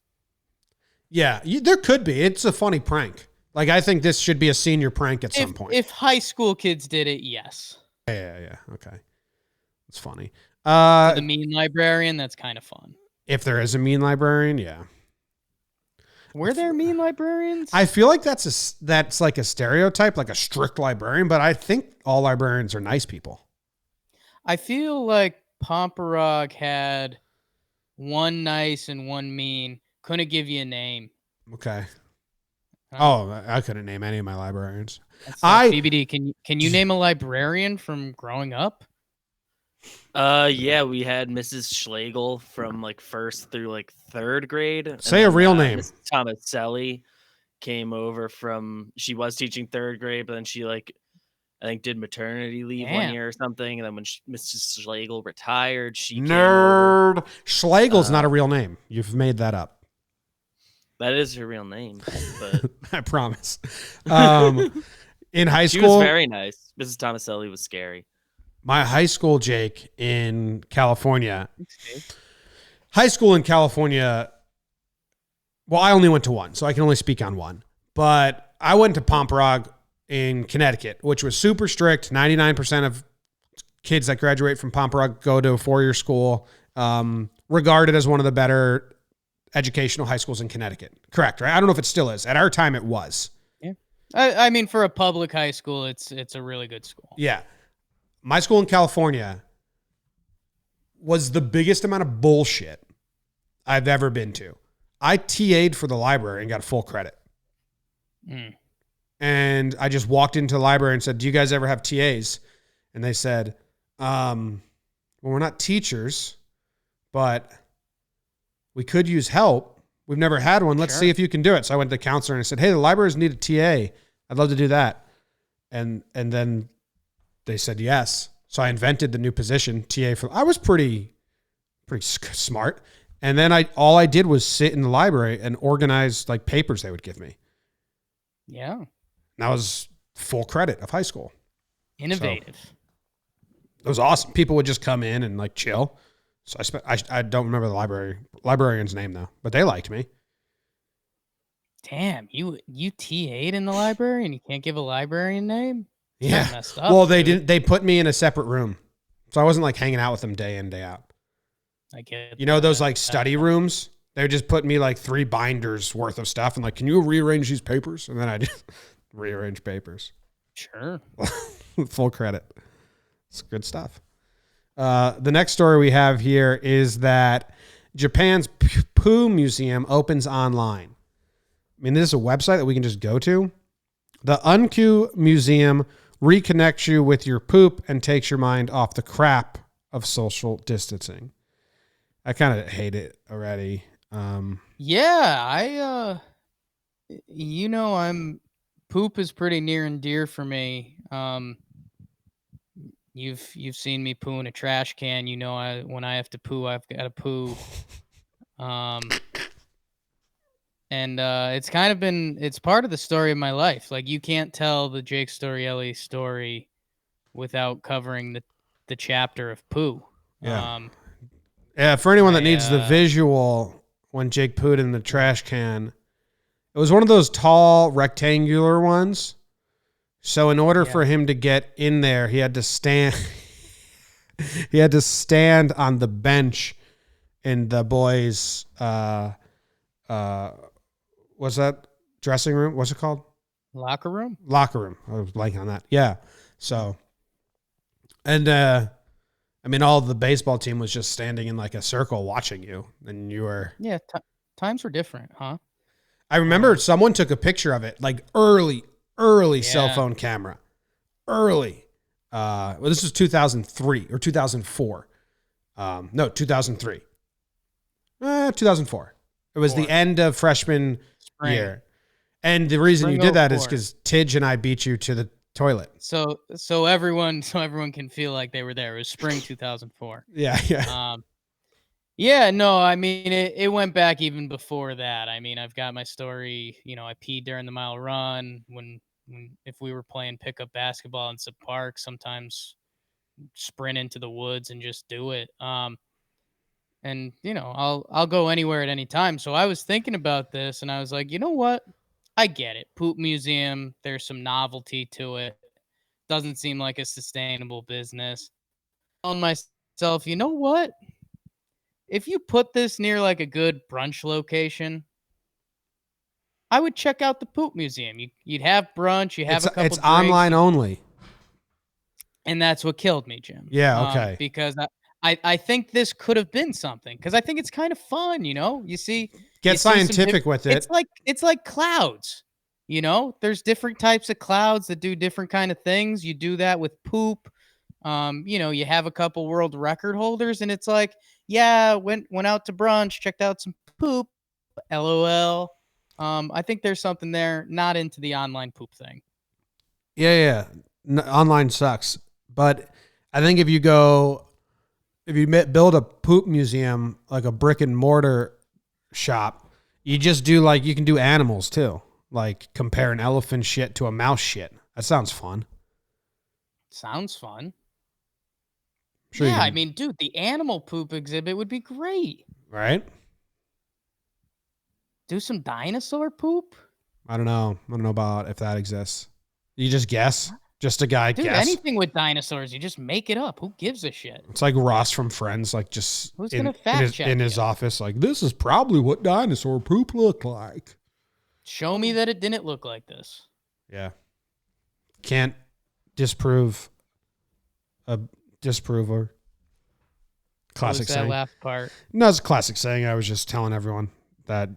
Yeah, there could be. It's a funny prank. Like, I think this should be a senior prank at some point. If high school kids did it, yes. Yeah. Okay. It's funny. To the mean librarian, that's kind of fun. If there is a mean librarian, yeah. Were there mean librarians? I feel like that's like a stereotype, like a strict librarian, but I think all librarians are nice people. I feel like Pomperog had one nice and one mean. Couldn't give you a name. Okay. Oh, I couldn't name any of my librarians. BBD, can you name a librarian from growing up? Yeah, we had Mrs. Schlegel from like 1st through like 3rd grade. Say a real name. Mrs. Tomaselli came over she was teaching 3rd grade, but then she I think did maternity leave 1 year or something. And then when Mrs. Schlegel retired, she Nerd. Schlegel's not a real name. You've made that up. That is her real name, but I promise. In high school, she was very nice. Mrs. Tomaselli was scary. My high school, Jake, in California. High school in California. Well, I only went to one, so I can only speak on one. But I went to Pomperog in Connecticut, which was super strict. 99% of kids that graduate from Pomperog go to a 4-year school, regarded as one of the better educational high schools in Connecticut. Correct, right? I don't know if it still is. At our time, it was. Yeah. I mean, for a public high school, it's a really good school. Yeah. My school in California was the biggest amount of bullshit I've ever been to. I TA'd for the library and got full credit. And I just walked into the library and said, do you guys ever have TAs? And they said, well, we're not teachers, but we could use help. We've never had one. Let's see if you can do it. So I went to the counselor and I said, hey, the libraries need a TA. I'd love to do that. And then they said yes. So I invented the new position, TA. I was pretty smart. And then all I did was sit in the library and organize like papers they would give me. Yeah. And that was full credit of high school. Innovative. So it was awesome. People would just come in and like chill. So I don't remember the librarian's name though, but they liked me. Damn, you TA'd in the library and you can't give a librarian name? Yeah. Messed up, well, they dude. didn't. They put me in a separate room, so I wasn't like hanging out with them day in day out. I get. You know those like study rooms? They would just put me like 3 binders worth of stuff and like, can you rearrange these papers? And then rearrange papers. Sure. Full credit. It's good stuff. The next story we have here is that Japan's Poo Museum opens online. I mean, this is a website that we can just go to. The Unku Museum reconnects you with your poop and takes your mind off the crap of social distancing. I kind of hate it already. Yeah, poop is pretty near and dear for me. You've seen me poo in a trash can. You know, when I have to poo, I've got to poo. And it's part of the story of my life. Like, you can't tell the Jake Storielli story without covering the chapter of poo. Yeah. Yeah, for anyone that needs the uh, visual, when Jake pooed in the trash can, it was one of those tall rectangular ones. So in order for him to get in there, he had to stand. He had to stand on the bench in the boys' what's that dressing room? What's it called? Locker room. Locker room. I was blanking on that. Yeah. So, and I mean, all the baseball team was just standing in like a circle watching you, and you were. Yeah, times were different, huh? I remember someone took a picture of it, like early cell phone camera, early. Well, this was 2003 or 2004. No, 2003. 2004. It was the end of freshman year. And the reason you did that is because Tidge and I beat you to the toilet. So everyone can feel like they were there. It was spring 2004. Yeah. Yeah, no, I mean, it went back even before that. I mean, I've got my story, I peed during the mile run when if we were playing pickup basketball in some park, sometimes sprint into the woods and just do it. And I'll go anywhere at any time. So I was thinking about this and I was like, you know what? I get it. Poop museum, there's some novelty to it. Doesn't seem like a sustainable business. Telling myself, you know what? If you put this near like a good brunch location, I would check out the poop museum. You'd have brunch, you have a couple It's drinks, online only. and that's what killed me, Jim. Yeah, okay. Because I think this could have been something, because I think it's kind of fun, You see, Get scientific with it. It's like clouds, There's different types of clouds that do different kind of things. You do that with poop. You have a couple world record holders, and it's like, yeah, went out to brunch, checked out some poop, LOL. I think there's something there. Not into the online poop thing. Yeah. Online sucks, but I think if you build a poop museum, like a brick and mortar shop, you just do you can do animals too, like compare an elephant shit to a mouse shit. That sounds fun. Sounds fun. Sure. Yeah, I mean, dude, the animal poop exhibit would be great. Right? Do some dinosaur poop? I don't know about if that exists. You just guess? Just a guy Dude, guess? anything with dinosaurs, you just make it up. Who gives a shit? It's like Ross from Friends, Who's gonna fact check in his office, this is probably what dinosaur poop looked like. Show me that it didn't look like this. Yeah. Can't disprove a disprover. Classic saying. That last part? No, it's a classic saying. I was just telling everyone that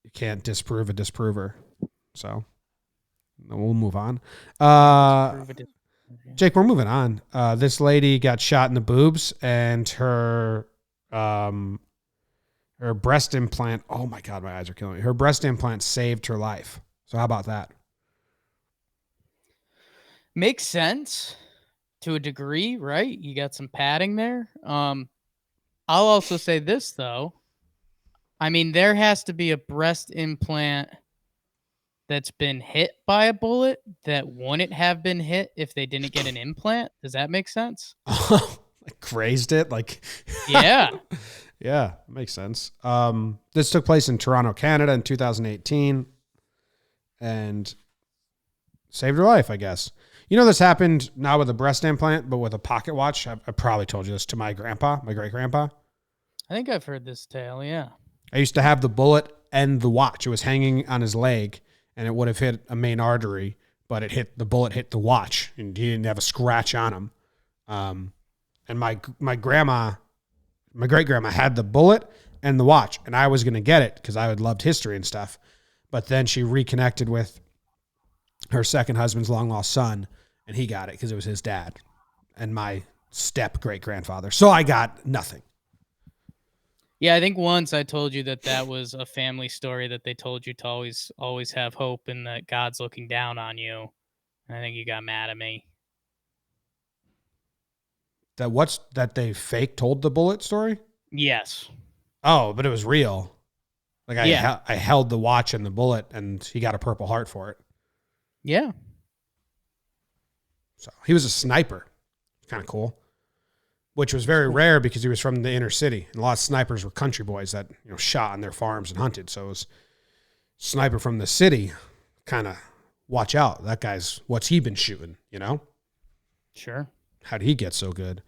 you can't disprove a disprover. So we'll move on. Jake, we're moving on. This lady got shot in the boobs, and her breast implant. Oh my God, my eyes are killing me. Her breast implant saved her life. So how about that? Makes sense to a degree, right? You got some padding there. I'll also say this though. I mean, there has to be a breast implant that's been hit by a bullet that wouldn't have been hit if they didn't get an implant. Does that make sense? Grazed it? Yeah. Yeah, makes sense. This took place in Toronto, Canada in 2018 and saved her life, I guess. This happened not with a breast implant, but with a pocket watch. I probably told you this to my grandpa, my great-grandpa. I think I've heard this tale, yeah. I used to have the bullet and the watch. It was hanging on his leg, and it would have hit a main artery, but the bullet hit the watch, and he didn't have a scratch on him. And my great grandma had the bullet and the watch, and I was going to get it because I had loved history and stuff. But then she reconnected with her second husband's long lost son, and he got it because it was his dad and my step great grandfather. So I got nothing. Yeah, I think once I told you that was a family story that they told you to always have hope and that God's looking down on you. I think you got mad at me. That they fake told the bullet story? Yes. Oh, but it was real. Like Yeah. I held the watch and the bullet, and he got a Purple Heart for it. Yeah. So he was a sniper. Kind of cool. Which was very rare because he was from the inner city. And a lot of snipers were country boys that, shot on their farms and hunted. So it was sniper from the city, kind of watch out. That guy's, what's he been shooting, Sure. How did he get so good?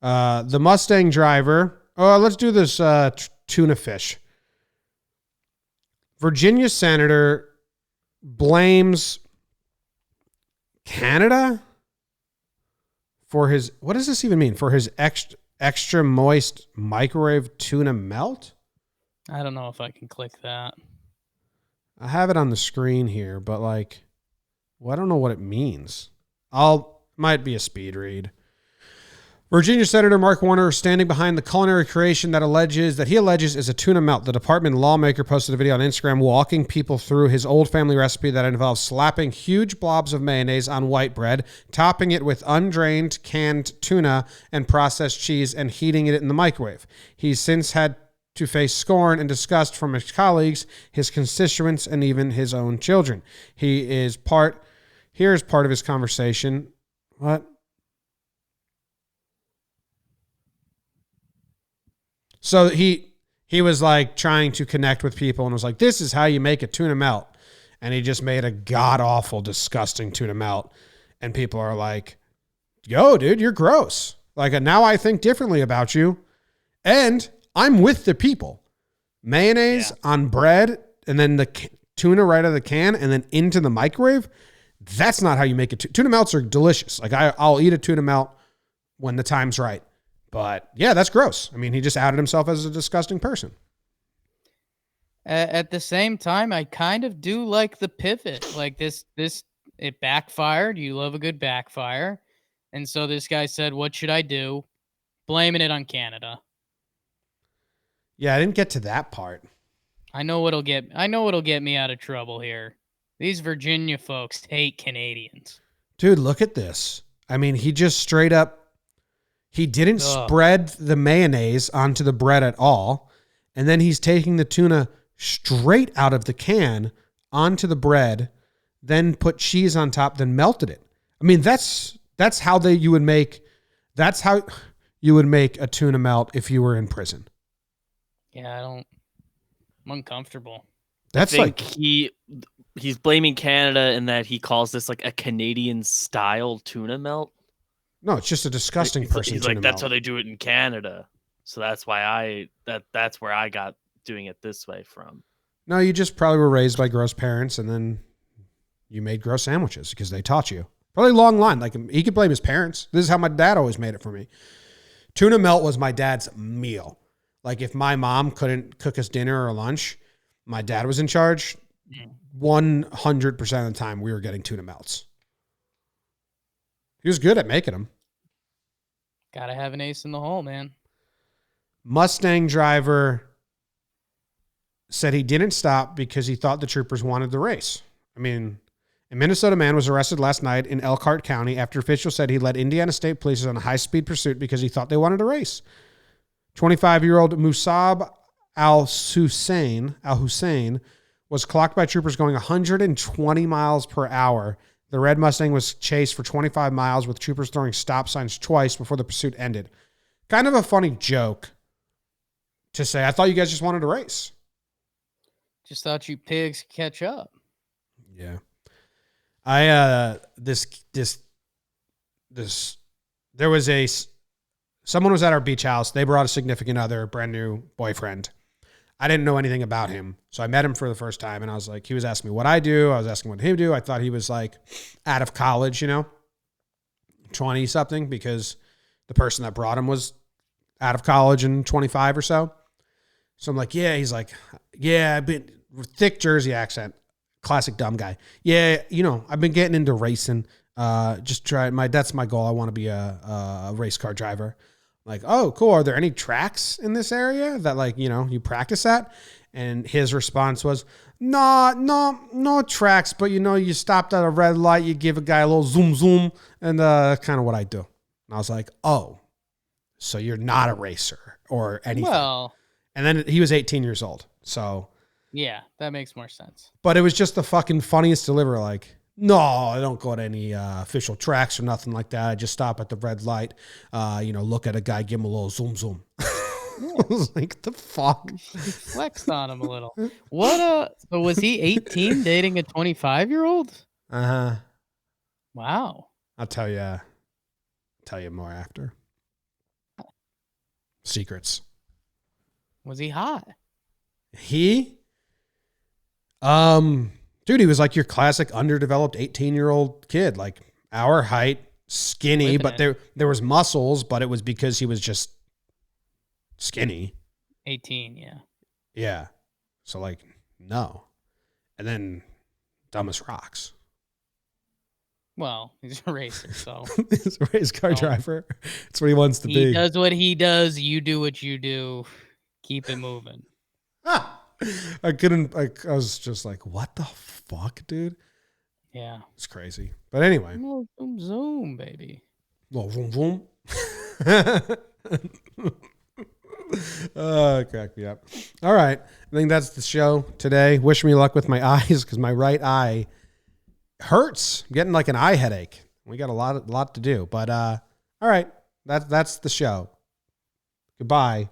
The Mustang driver. Let's do this tuna fish. Virginia senator blames Canada for his, what does this even mean? For his extra moist microwave tuna melt? I don't know if I can click that. I have it on the screen here, but I don't know what it means. Might be a speed read. Virginia Senator Mark Warner standing behind the culinary creation that he alleges is a tuna melt. The department lawmaker posted a video on Instagram walking people through his old family recipe that involves slapping huge blobs of mayonnaise on white bread, topping it with undrained canned tuna and processed cheese, and heating it in the microwave. He's since had to face scorn and disgust from his colleagues, his constituents, and even his own children. Here's part of his conversation. What? So he was trying to connect with people and was like, this is how you make a tuna melt. And he just made a god-awful, disgusting tuna melt. And people are like, yo, dude, you're gross. Now I think differently about you. And I'm with the people. Mayonnaise on bread and then the tuna right out of the can and then into the microwave. That's not how you make it. Tuna melts are delicious. I'll eat a tuna melt when the time's right. But yeah, that's gross. I mean, he just outed himself as a disgusting person. At the same time, I kind of do like the pivot. It backfired. You love a good backfire. And so this guy said, what should I do? Blaming it on Canada. Yeah, I didn't get to that part. I know what'll get me out of trouble here. These Virginia folks hate Canadians. Dude, look at this. I mean, he just straight up, he didn't spread the mayonnaise onto the bread at all. And then he's taking the tuna straight out of the can onto the bread, then put cheese on top, then melted it. I mean, that's how you would make a tuna melt if you were in prison. Yeah, I'm uncomfortable. That's I think he's blaming Canada in that he calls this a Canadian style tuna melt. No, it's just a disgusting person. He's like, that's how they do it in Canada. So that's why that's where I got doing it this way from. No, you just probably were raised by gross parents and then you made gross sandwiches because they taught you. Probably a long line. He could blame his parents. This is how my dad always made it for me. Tuna melt was my dad's meal. If my mom couldn't cook us dinner or lunch, my dad was in charge. 100% of the time we were getting tuna melts. He was good at making them. Gotta have an ace in the hole, man. Mustang driver said he didn't stop because he thought the troopers wanted the race. I mean, a Minnesota man was arrested last night in Elkhart County after officials said he led Indiana State Police on a high-speed pursuit because he thought they wanted a race. 25-year-old Musuem Al-Hussein was clocked by troopers going 120 miles per hour. The red Mustang was chased for 25 miles with troopers throwing stop signs twice before the pursuit ended. Kind of a funny joke to say, I thought you guys just wanted to race. Just thought you pigs could catch up. Yeah. Someone was at our beach house. They brought a significant other, brand new boyfriend. I didn't know anything about him. So I met him for the first time, and I was like, he was asking me what I do. I was asking what he do. I thought he was like out of college, 20 something, because the person that brought him was out of college and 25 or so. So I'm like, yeah. He's like, yeah, I've been thick Jersey accent, classic dumb guy. Yeah, I've been getting into racing. Just that's my goal. I want to be a race car driver. I'm like, oh, cool. Are there any tracks in this area that you practice at? And his response was, no tracks, but you stopped at a red light, you give a guy a little zoom, and kind of what I do. And I was like, oh, so you're not a racer or anything. Well, and then he was 18 years old. So yeah, that makes more sense. But it was just the fucking funniest delivery. Like, no, I don't go to any official tracks or nothing like that. I just stop at the red light, look at a guy, give him a little zoom. I was like, the fuck? You flexed on him a little. So was he 18 dating a 25-year-old? Uh-huh. Wow. I'll tell you more after. Secrets. Was he hot? He? Dude, he was like your classic underdeveloped 18-year-old kid, like our height, skinny, but there was muscles, but it was because he was just skinny. 18, yeah. Yeah. So no. And then dumb as rocks. Well, he's a racer, so. He's a race car driver. That's what he wants to be. He does what he does. You do what you do. Keep it moving. I was just like, what the fuck, dude? Yeah. It's crazy. But anyway. Little zoom, baby. Little vroom vroom. Crack me up. All right. I think that's the show today. Wish me luck with my eyes because my right eye hurts. I'm getting like an eye headache. We got a lot to do. But all right. That's the show. Goodbye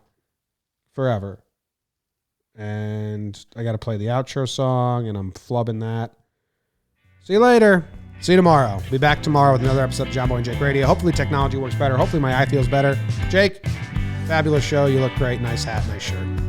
forever. And I got to play the outro song, and I'm flubbing that. See you later. See you tomorrow. Be back tomorrow with another episode of John Boy and Jake Radio. Hopefully technology works better. Hopefully my eye feels better. Jake, fabulous show. You look great. Nice hat, nice shirt.